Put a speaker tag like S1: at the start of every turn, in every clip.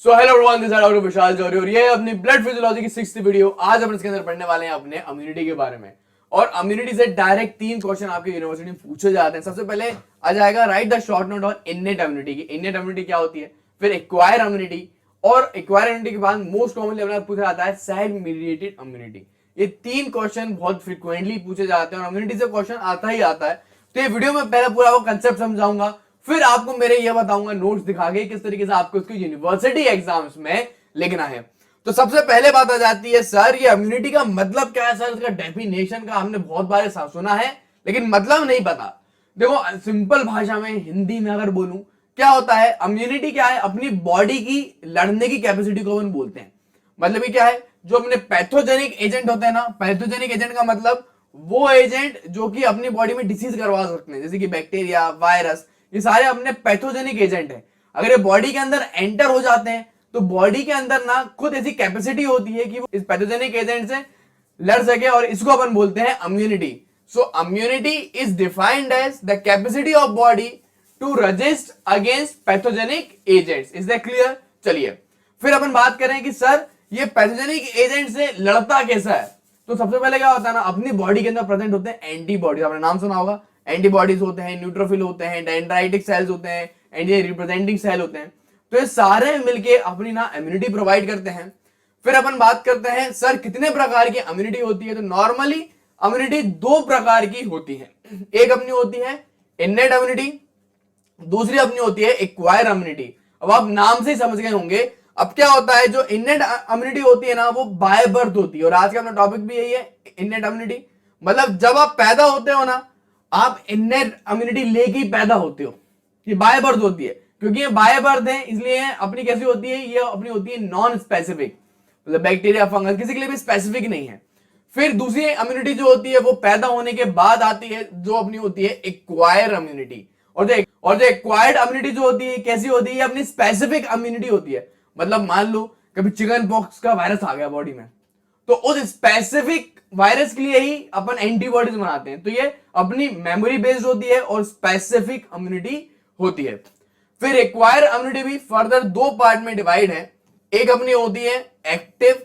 S1: So hello everyone, this is doctor Vishal Johari और ये है अपनी ब्लड फिजियोलॉजी की 6th वीडियो। आज अपन इसके अंदर पढ़ने वाले हैं अपने इम्यूनिटी के बारे में। और इम्यूनिटी से डायरेक्ट 3 क्वेश्चन आपके यूनिवर्सिटी में पूछे जाते हैं। सबसे पहले आ जाएगा right the short note on innate immunity की। इनेट इम्यूनिटी क्या होती है, फिर एक्वायर इम्यूनिटी, और एक्वायर इम्यूनिटी के बाद मोस्ट कॉमनली अपना पूछा जाता है सेल मीडिएटेड इम्यूनिटी। ये 3 क्वेश्चन बहुत फ्रिक्वेंटली पूछे जाते हैं और इम्यूनिटी से क्वेश्चन आता ही आता है। तो ये वीडियो में पहले पूरा वो कंसेप्ट समझाऊंगा, फिर आपको मेरे ये बताऊंगा नोट्स दिखा के किस तरीके से आपको इसको यूनिवर्सिटी एग्जाम्स में लिखना है। तो सबसे पहले बात आ जाती है, सर ये इम्यूनिटी का मतलब क्या है? सर इसका डेफिनेशन का हमने बहुत बार सुना है लेकिन मतलब नहीं पता। देखो सिंपल भाषा में हिंदी में अगर बोलूं, क्या होता है इम्यूनिटी? क्या है? अपनी बॉडी की लड़ने की कैपेसिटी को अपन बोलते हैं। मतलब ये क्या है? जो अपने पैथोजेनिक एजेंट होते हैं ना, पैथोजेनिक एजेंट का मतलब वो एजेंट जो कि अपनी बॉडी में डिसीज करवा सकते हैं, जैसे कि बैक्टीरिया, वायरस, ये सारे अपने पैथोजेनिक एजेंट हैं। अगर ये बॉडी के अंदर एंटर हो जाते हैं तो बॉडी के अंदर ना खुद ऐसी कैपेसिटी होती है कि वो इस पैथोजेनिक एजेंट से लड़ सके, और इसको अपन बोलते हैं immunity. So immunity is defined as the capacity of body to resist against pathogenic agents. Is that clear? चलिए फिर अपन बात करें कि सर ये पैथोजेनिक एजेंट से लड़ता कैसा है। तो सबसे पहले क्या होता है ना, अपनी बॉडी के अंदर प्रेजेंट होते हैं एंटीबॉडीज। आपने नाम सुना होगा, एंटीबॉडीज होते हैं, न्यूट्रोफिल होते हैं, डेंड्राइटिक सेल्स होते हैं, एंटी रिप्रेजेंटिंग सेल होते हैं। तो ये सारे मिलके अपनी ना इम्यूनिटी प्रोवाइड करते हैं। फिर अपन बात करते हैं सर कितने प्रकार की इम्यूनिटी होती है। तो नॉर्मली इम्यूनिटी 2 प्रकार की होती है। एक अपनी होती है इनेट इम्यूनिटी, दूसरी अपनी होती है एक्वायर इम्यूनिटी। अब आप नाम से ही समझ गए होंगे। अब क्या होता है, जो इनेट इम्यूनिटी होती है ना वो बाय बर्थ होती है, और आज का अपना टॉपिक भी यही है, इनेट इम्यूनिटी। मतलब जब आप पैदा होते हो ना, आप इनेट इम्यूनिटी लेके ही पैदा होते हो। ये बाय बर्थ होती है, क्योंकि ये बाय बर्थ है इसलिए अपनी कैसी होती है, ये अपनी होती है नॉन स्पेसिफिक। मतलब बैक्टीरिया, फंगस किसी के लिए भी स्पेसिफिक नहीं है। फिर दूसरी इम्यूनिटी जो होती है वो पैदा होने के बाद आती है, जो अपनी होती है एक्वायर इम्यूनिटी। और जो एक्वायर्ड इम्यूनिटी जो होती है कैसी होती है, अपनी स्पेसिफिक इम्यूनिटी होती है। मतलब मान लो कभी चिकन पॉक्स का वायरस आ गया बॉडी में, तो उस स्पेसिफिक वायरस के लिए ही अपन एंटीबॉडीज बनाते हैं। तो ये अपनी मेमोरी बेस्ड होती है और स्पेसिफिक इम्यूनिटी होती है। फिर एक्वायर इम्यूनिटी भी फर्दर 2 पार्ट में डिवाइड है। एक अपनी होती है एक्टिव,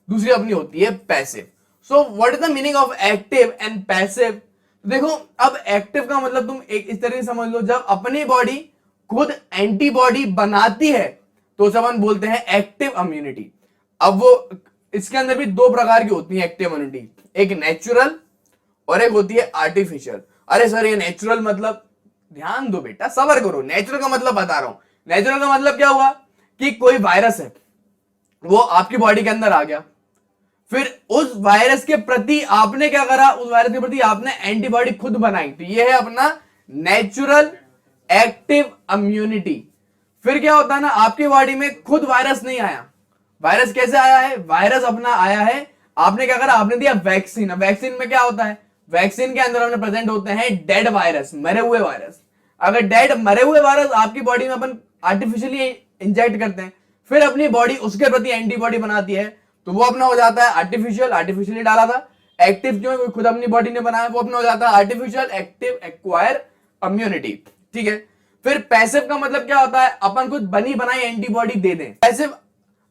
S1: दूसरी अपनी होती है passive. So what is the meaning of active and passive? देखो अब एक्टिव का मतलब तुम एक इस तरह से समझ लो, जब अपनी बॉडी खुद एंटीबॉडी बनाती है तो उसे अपन बोलते हैं एक्टिव इम्यूनिटी। अब वो इसके अंदर भी 2 प्रकार की होती है एक्टिव इम्यूनिटी, एक नेचुरल और एक होती है आर्टिफिशियल। अरे सर ये नेचुरल मतलब, ध्यान दो बेटा, सबर करो। नेचुरल का मतलब बता रहा हूं। नेचुरल का मतलब क्या हुआ कि कोई वायरस है, वो आपकी बॉडी के अंदर आ गया, फिर उस वायरस के प्रति आपने क्या करा, उस वायरस के प्रति आपने एंटीबॉडी खुद बनाई। तो ये है अपना नेचुरल एक्टिव इम्यूनिटी। फिर क्या होता है ना, आपकी बॉडी में खुद वायरस नहीं आया। वायरस कैसे आया है? वायरस अपना आया है, आपने क्या करा, आपने दिया वैक्सीन। वैक्सीन में क्या होता है, वैक्सीन के अंदर अपने प्रेजेंट होते हैं डेड वायरस, मरे हुए वायरस। अगर डेड मरे हुए वायरस आपकी बॉडी में अपन आर्टिफिशियली इंजेक्ट करते हैं, फिर अपनी बॉडी उसके प्रति एंटीबॉडी बनाती है, तो वो अपना हो जाता है आर्टिफिशियल। आर्टिफिशियली डाला था। एक्टिव क्यों, खुद अपनी बॉडी ने बनाया, वो अपना हो जाता है आर्टिफिशियल एक्टिव एक्वायर इम्यूनिटी। ठीक है। फिर पैसिव का मतलब क्या होता है, अपन कुछ बनी बनाई एंटीबॉडी दे दें, पैसिव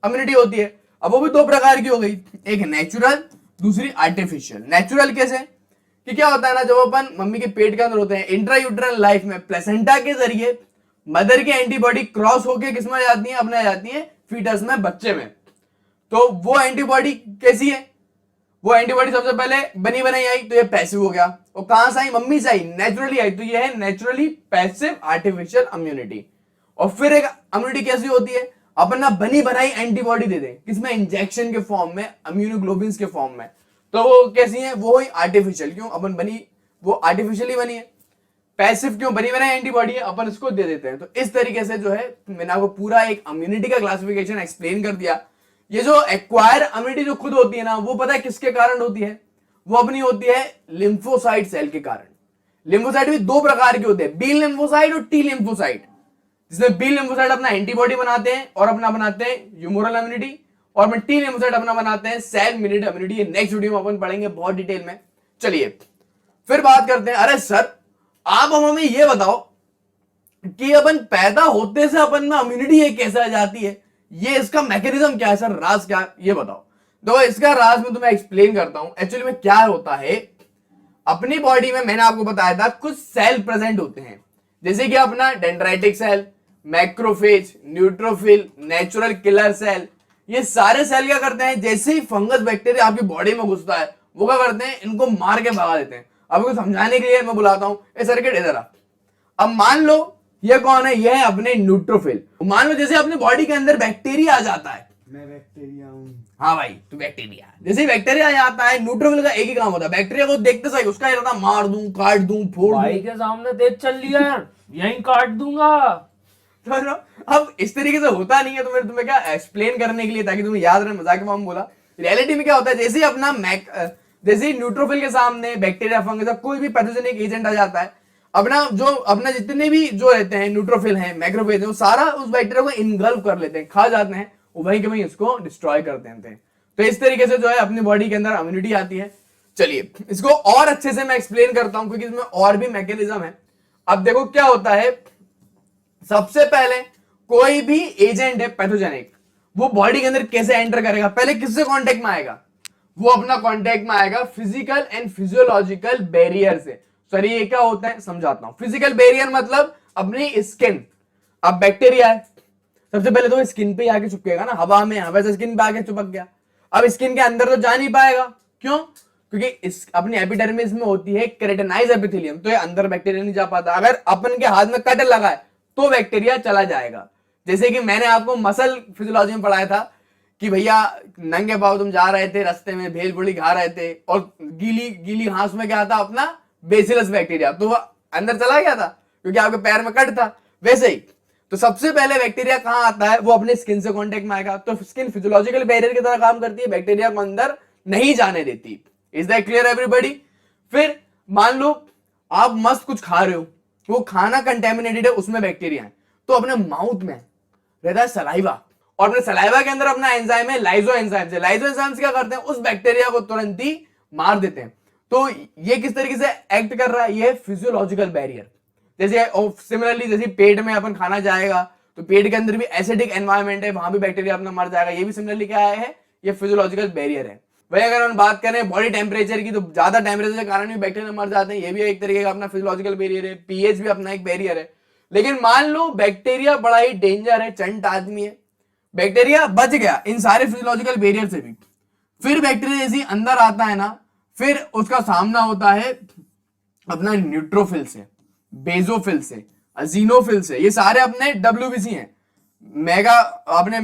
S1: इम्यूनिटी होती है। अब वो भी 2 प्रकार की हो गई, एक नेचुरल, दूसरी आर्टिफिशियल। नेचुरल कैसे कि क्या होता है ना, जब अपन मम्मी के पेट के अंदर होते हैं, इंट्रायूटेरल लाइफ में प्लेसेंटा के जरिए मदर की एंटीबॉडी क्रॉस होके किसमें आ जाती है, अपने आ जाती है फीटस में, बच्चे में। तो वो एंटीबॉडी कैसी है, वो एंटीबॉडी सबसे पहले बनी बनाई आई, तो ये पैसिव हो गया। और कहां से आई, मम्मी से आई, नेचुरली आई, तो ये है नेचुरली पैसिव आर्टिफिशियल इम्यूनिटी। और फिर एक इम्यूनिटी कैसी होती है, अपन ना बनी बनाई एंटीबॉडी दे दें, किसमें, इंजेक्शन के फॉर्म में, इम्यूनोग्लोबिन के फॉर्म में। तो वो कैसी है, वो ही आर्टिफिशियल। क्यों, अपन बनी, वो आर्टिफिशियली बनी है। पैसिव क्यों, बनी बनाई एंटीबॉडी है, अपन इसको दे देते हैं। तो इस तरीके से जो है मैंने आपको पूरा एक इम्यूनिटी का क्लासिफिकेशन एक्सप्लेन कर दिया। ये जो एक्वायर इम्यूनिटी जो खुद होती है ना, वो पता है किसके कारण होती है, वो अपनी होती है लिम्फोसाइट सेल के कारण। लिम्फोसाइट भी 2 प्रकार के होते हैं, बी लिम्फोसाइट और टी लिम्फोसाइट। जिसमें बी लिम्फोसाइट अपना एंटीबॉडी बनाते हैं और अपना बनाते हैं ह्यूमोरल इम्यूनिटी, और में टी लिम्फोसाइट अपना बनाते हैं cell mediated immunity. Next video में अपन पढ़ेंगे बहुत डिटेल में। चलिए फिर बात करते हैं। अरे सर आप हमें ये बताओ कि अपन पैदा होते से अपन में इम्यूनिटी कैसे आ जाती है, ये इसका मैकेनिज्म क्या है सर, राज क्या है? ये बताओ। तो इसका राज मैं तुम्हें एक्सप्लेन करता हूं। एक्चुअली में क्या होता है, अपनी बॉडी में मैंने आपको बताया था कुछ सेल प्रेजेंट होते हैं, जैसे कि अपना dendritic cell, macrophage, neutrophil, natural killer cell. ये सारे सेल क्या करते हैं, जैसे ही फंगस बैक्टीरिया आपकी बॉडी में घुसता है वो क्या करते हैं, इनको मार के भगा देते हैं। आपको समझाने के लिए मैं बुलाता हूं, ए सर्किट इधर आ। अब मान लो ये कौन है, ये है अपने न्यूट्रोफिल। मान लो जैसे अपने बॉडी के अंदर बैक्टीरिया आ जाता है,
S2: मैं बैक्टीरिया हूँ।
S1: हाँ भाई तू बैक्टीरिया, जैसे ही बैक्टीरिया आता है, न्यूट्रोफिल का एक ही काम होता है, बैक्टीरिया को देखते सही उसका इरादा मार दूं, काट दूं, फोड़ दूं।
S3: भाई के सामने तेज चल लिया यार, यहीं काट दूंगा।
S1: तो अब इस तरीके से होता नहीं है, तो मैंने तुम्हें क्या एक्सप्लेन करने के लिए, ताकि तुम्हें याद रहे, मजाक में बोला। रियलिटी में क्या होता है, जैसे ही अपना जैसे ही न्यूट्रोफिल के सामने बैक्टीरिया, फंगस, कोई भी पैथोजेनिक एजेंट आ जाता है, अपना जितने भी जो रहते हैं न्यूट्रोफिल हैं, मैक्रोफेज हैं, वो सारा उस बैक्टीरिया को इनगल्फ कर लेते हैं, खा जाते हैं, वहीं के वहीं इसको डिस्ट्रॉय कर देते हैं। तो इस तरीके से जो है अपनी बॉडी के अंदर इम्यूनिटी आती है। चलिए इसको और अच्छे से मैं एक्सप्लेन करता हूं, क्योंकि इसमें और भी मैकेनिज्म है। अब देखो क्या होता है, सबसे पहले कोई भी एजेंट है पैथोजेनिक, वो बॉडी के अंदर कैसे एंटर करेगा, पहले किससे कांटेक्ट में आएगा, वो अपना कांटेक्ट में आएगा फिजिकल एंड फिजियोलॉजिकल बैरियर से। सर ये क्या होता है समझाता हूं। फिजिकल बैरियर मतलब अपनी स्किन। अब बैक्टीरिया है, सबसे पहले तो स्किन पे आके चिपकेगा ना, हवा में, हवा से स्किन पे आके चिपक गया। अब स्किन के अंदर तो जा नहीं पाएगा, क्यों, क्योंकि इस अपनी एपिडर्मिस में होती है केराटिनाइज एपिथेलियम, तो ये अंदर बैक्टीरिया नहीं जा पाता। अगर अपन के हाथ में कट लगा है तो बैक्टीरिया चला जाएगा। जैसे कि मैंने आपको मसल फिजियोलॉजी में पढ़ाया था कि भैया नंगे पांव तुम जा रहे थे, रास्ते में भेलपुरी खा रहे थे, और गीली गीली घास में क्या था, अपना बेसिलस बैक्टीरिया, तो वह अंदर चला गया था क्योंकि आपके पैर में कट था। वैसे ही तो सबसे पहले बैक्टीरिया कहां आता है, वो अपने स्किन से कांटेक्ट में आएगा। तो स्किन फिजियोलॉजिकल बैरियर की तरह काम करती है, बैक्टीरिया को अंदर नहीं जाने देती। Is that clear everybody? फिर मान लो आप मस्त कुछ खा रहे हो, वो खाना कंटेमिनेटेड है, उसमें बैक्टीरिया है, तो अपने माउथ में रहता है सलाइवा, और अपने सलाइवा के अंदर अपना एंजाइम है लाइजो एंजाइम से। लाइजो एंजाइम्स क्या करते हैं, उस बैक्टीरिया को तुरंत ही मार देते हैं। तो ये किस तरीके से एक्ट कर रहा है, ये फिजियोलॉजिकल बैरियर। जैसे सिमिलरली जैसे पेट में अपन खाना जाएगा तो पेट के अंदर भी एसिडिक एनवायरमेंट है, वहां भी बैक्टीरिया अपना मर जाएगा। ये भी सिमिलरली क्या है, ये फिजियोलॉजिकल बैरियर है। वही अगर हम बात करें बॉडी टेम्परेचर की, तो ज्यादा टेम्परेचर के कारण भी बैक्टीरिया मर जाते हैं, ये भी एक तरीके का अपना फिजियोलॉजिकल बैरियर है। पीएच भी अपना एक बैरियर है। लेकिन मान लो बैक्टीरिया बड़ा ही डेंजर है, चंट आदमी है, बैक्टीरिया बच गया इन सारे फिजियोलॉजिकल बैरियर से भी, फिर बैक्टीरिया जैसे अंदर आता है ना, फिर उसका सामना होता है अपना न्यूट्रोफिल से, बेजोफिल से, अजीनोफिल से। ये सारे अपने डब्ल्यूबीसी हैं। मेगा अपने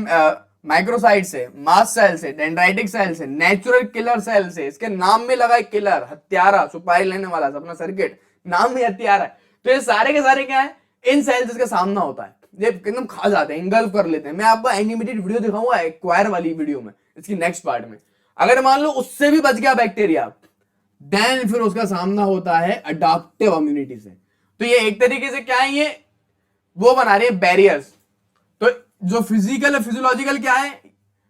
S1: माइक्रोसाइट से, मास्ट सेल से, डेंड्राइटिक सेल से, नेचुरल किलर सेल से। इसके नाम में लगा है किलर, हत्यारा, सुपारी लेने वाला, अपना सर्किट नाम भी हत्यारा है। तो ये सारे के सारे क्या है, इन सेल्स का सामना होता है, ये एकदम खा जाते हैं, इंगल्फ कर लेते हैं। मैं आपको एनिमेटेड वीडियो दिखाऊंगा एक्वायर वाली वीडियो में, इसकी नेक्स्ट पार्ट में। अगर मान लो उससे भी बच गया बैक्टीरिया, देन फिर उसका सामना होता है अडॉप्टिव इम्यूनिटी से। तो ये एक तरीके से क्या है, ये वो बना रहे हैं बैरियर्स। तो जो फिजिकल फिजियोलॉजिकल क्या है,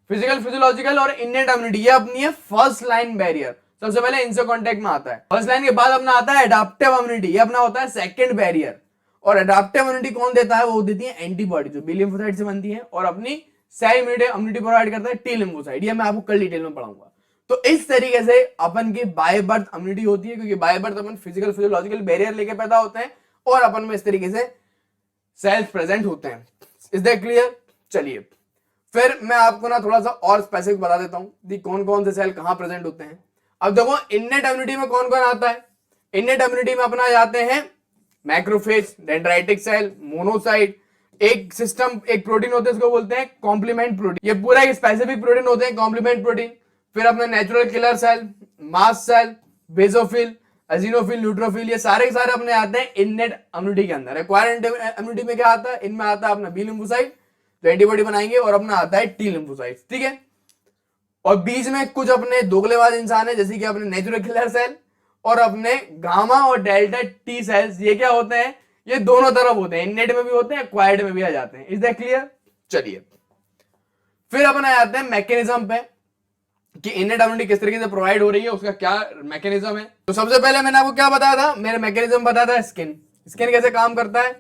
S1: फिजिकल फिजियोलॉजिकल और इनेट इम्यूनिटी, ये अपनी है फर्स्ट लाइन बैरियर। सबसे पहले इनसे कांटेक्ट में आता है। फर्स्ट लाइन के बाद अपना आता है अडॉप्टिव इम्यूनिटी, ये अपना होता है सेकंड बैरियर। और अडॉप्टिव इम्यूनिटी कौन देता है, वो देती है एंटीबॉडी, जो बी लिम्फोसाइट से बनती है, और अपनी सेल इम्यूनिटी प्रोवाइड करता है टी लिम्फोसाइट। ये मैं आपको कल डिटेल में पढ़ाऊंगा। तो इस तरीके से अपन की बाय बर्थ इम्यूनिटी होती है, क्योंकि by birth upon physical physiological barrier लेके पैदा होते हैं, और अपन में इस तरीके से सेल्स प्रेजेंट होते हैं। Is that clear? चलिए फिर मैं आपको ना थोड़ा सा और स्पेसिफिक बता देता हूं कि कौन कौन से सेल कहां प्रेजेंट होते हैं। अब देखो इनेट इम्यूनिटी में कौन कौन आता है। इनेट इम्यूनिटी में अपना जाते हैं मैक्रोफेज, डेंड्राइटिक सेल, मोनोसाइट। एक सिस्टम, एक प्रोटीन होते हैं, उसको बोलते हैं कॉम्प्लीमेंट प्रोटीन। ये पूरा एक स्पेसिफिक प्रोटीन होते हैं कॉम्प्लीमेंट प्रोटीन। फिर अपना natural killer cell, mast cell, basophil, eosinophil, neutrophil, ये सारे के सारे अपने आते हैं इनेट इम्यूनिटी के अंदर। एक्वायर्ड इम्यूनिटी में क्या आता है, इनमें आता है अपना बी लिम्फोसाइट, जो एंटीबॉडी बनाएंगे, और अपना आता है टी लिम्फोसाइट। ठीक है, और बीच में कुछ अपने दोगलेबाज इंसान है, जैसे कि अपने नेचुरल किलर सेल और अपने गामा और डेल्टा टी सेल्स। ये क्या होते हैं, ये दोनों तरफ होते हैं, इनेट में भी होते हैं, एक्वायर्ड में भी आ जाते हैं। Is that clear? चलिए फिर अपन आ जाते हैं मैकेनिज्म पे कि इनेट इम्यूनिटी किस तरीके से प्रोवाइड हो रही है, उसका क्या मैकेनिज्म है। तो सबसे पहले मैंने आपको क्या बताया था, मेरा मैकेनिज्म बताया था स्किन। स्किन कैसे काम करता है,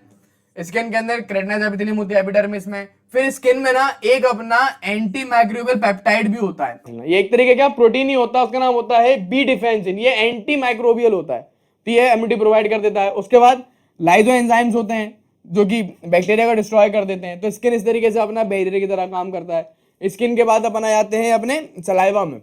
S1: स्किन के अंदर केराटिनाइज एपिथेलियम होती है एपिडर्मिस में, फिर स्किन में ना एक अपना एंटी माइक्रोबियल पेप्टाइड भी होता है, ये एक तरीके का प्रोटीन ही होता है, उसका नाम होता है बी डिफेंसिन, ये एंटी माइक्रोबियल होता है, तो ये इम्यूनिटी प्रोवाइड कर देता है। उसके बाद लाइजो एंजाइम्स होते हैं जो कि बैक्टीरिया को डिस्ट्रॉय कर देते हैं, तो स्किन इस तरीके से अपना बैरियर की तरह काम करता है। स्किन के बाद अपन आ जाते हैं अपने सलाइवा में।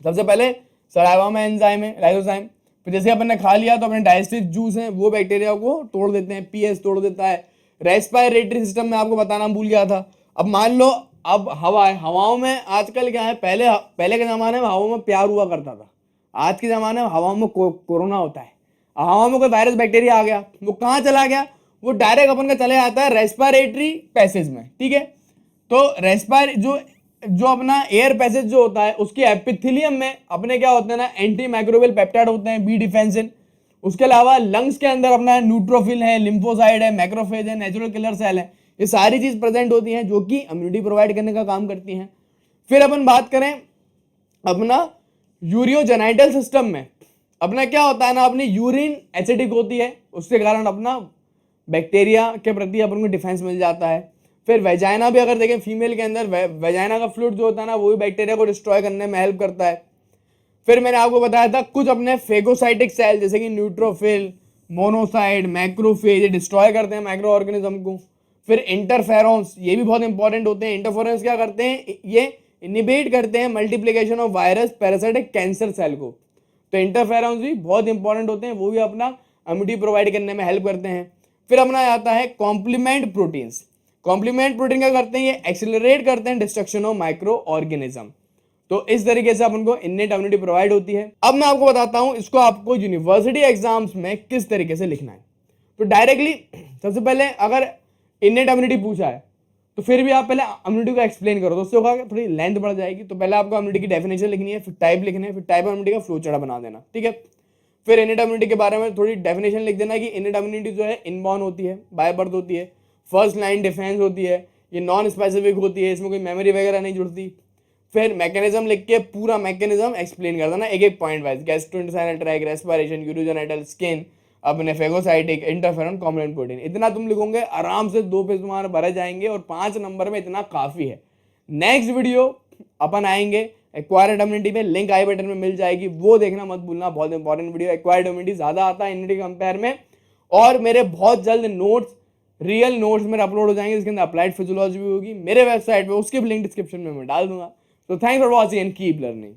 S1: सबसे पहले सलाइवा में एंजाइम है लाइसोजाइम, फिर जैसे अपन ने खा लिया तो अपने डाइजेस्टिव जूस हैं वो बैक्टीरिया को तोड़ देते हैं, पीएच तोड़ देता है। रेस्पिरेटरी सिस्टम में आपको बताना भूल गया था। अब मान लो अब हवा है, हवाओं में आजकल क्या है, पहले के जमाने में हवाओं में प्यार हुआ करता था, आज के जमाने में हवाओं में कोरोना होता है। हवाओं में कोई वायरस बैक्टीरिया आ गया, वो कहाँ चला गया, वो डायरेक्ट अपन का चले जाता है रेस्पिरेटरी पैसेज में, ठीक है। तो जो अपना एयर पैसेज जो होता है उसके एपिथेलियम में अपने क्या होते हैं ना, एंटी माइक्रोबियल पेप्टाइड होते हैं, बी डिफेंसिन। उसके अलावा लंग्स के अंदर अपना न्यूट्रोफिल है, लिम्फोसाइड है, मैक्रोफेज है, नेचुरल किलर सेल है, ये सारी चीज प्रेजेंट होती हैं जो कि इम्यूनिटी प्रोवाइड करने का काम करती हैं। फिर अपन बात करें अपना यूरियोजेनाइटल सिस्टम में, अपना क्या होता है ना, अपनी यूरिन एसिडिक होती है, उसके कारण अपना बैक्टीरिया के प्रति अपन को डिफेंस मिल जाता है। फिर वेजाइना भी अगर देखें फीमेल के अंदर, वेजाइना का फ्लूइड जो होता है ना वो भी बैक्टीरिया को डिस्ट्रॉय करने में हेल्प करता है। फिर मैंने आपको बताया था कुछ अपने फेगोसाइटिक सेल जैसे कि न्यूट्रोफिल, मोनोसाइट, मैक्रोफेज, ये डिस्ट्रॉय करते हैं माइक्रो ऑर्गेनिज्म को। फिर इंटरफेरॉन्स, ये भी बहुत इंपॉर्टेंट होते हैं। इंटरफेरॉन्स क्या करते हैं, ये इनिबिट करते हैं multiplication of virus, parasitic, cancer cell को। तो इंटरफेरॉन्स भी बहुत इंपॉर्टेंट होते हैं, वो भी अपना इम्यूनिटी प्रोवाइड करने में हेल्प करते हैं। फिर अपना आता है कॉम्प्लीमेंट प्रोटीन्स। कॉम्प्लीमेंट प्रोटीन क्या करते हैं, ये एक्सेलरेट करते हैं डिस्ट्रक्शन ऑफ माइक्रो ऑर्गेनिज्म। तो इस तरीके से अपन को इन्नेट इम्यूनिटी प्रोवाइड होती है। अब मैं आपको बताता हूं इसको आपको यूनिवर्सिटी एग्जाम्स में किस तरीके से लिखना है। तो डायरेक्टली सबसे पहले अगर इन्नेट इम्यूनिटी पूछा है तो फिर भी आप पहले इम्यूनिटी को एक्सप्लेन करो, तो उससे होगा थोड़ी लेंथ बढ़ जाएगी। तो पहले आपको इम्यूनिटी की डेफिनेशन लिखनी है, फिर टाइप लिखना है, फिर टाइप इम्यूनिटी का फ्लो चार्ट बना देना, ठीक है। फिर इन्नेट इम्यूनिटी के बारे में थोड़ी डेफिनेशन लिख देना कि इन्नेट इम्यूनिटी जो है इनबॉर्न होती है, बाय बर्थ होती है, फर्स्ट लाइन डिफेंस होती है, ये नॉन स्पेसिफिक होती है, इसमें कोई मेमोरी वगैरह नहीं जुड़ती। फिर मैकेनिज्म लिख के पूरा मैकेनिज्म एक्सप्लेन कर देना एक एक point wise, gastrointestinal tract, respiration, urogenital, skin, अपने फेगोसाइटिक, इंटरफेरॉन, कॉम्प्लीमेंट प्रोटीन। इतना तुम लिखोगे आराम से 2 पेज तुम्हारे भरे जाएंगे और 5 नंबर में इतना काफी है। नेक्स्ट वीडियो अपन आएंगे एक्वायर्ड इम्यूनिटी में, लिंक आई बटन में मिल जाएगी, वो देखना मत भूलना, बहुत इंपॉर्टेंट वीडियो। एक्वायर्ड इम्यूनिटी ज्यादा आता है इम्यूनिटी कंपेयर में। और मेरे बहुत जल्द नोट्स, रियल नोट्स मेरे अपलोड हो जाएंगे जिसके अंदर अप्लाइड फिजियोलॉजी भी होगी मेरे वेबसाइट पे, उसके भी लिंक डिस्क्रिप्शन में मैं डाल दूंगा। So thanks for watching and keep learning.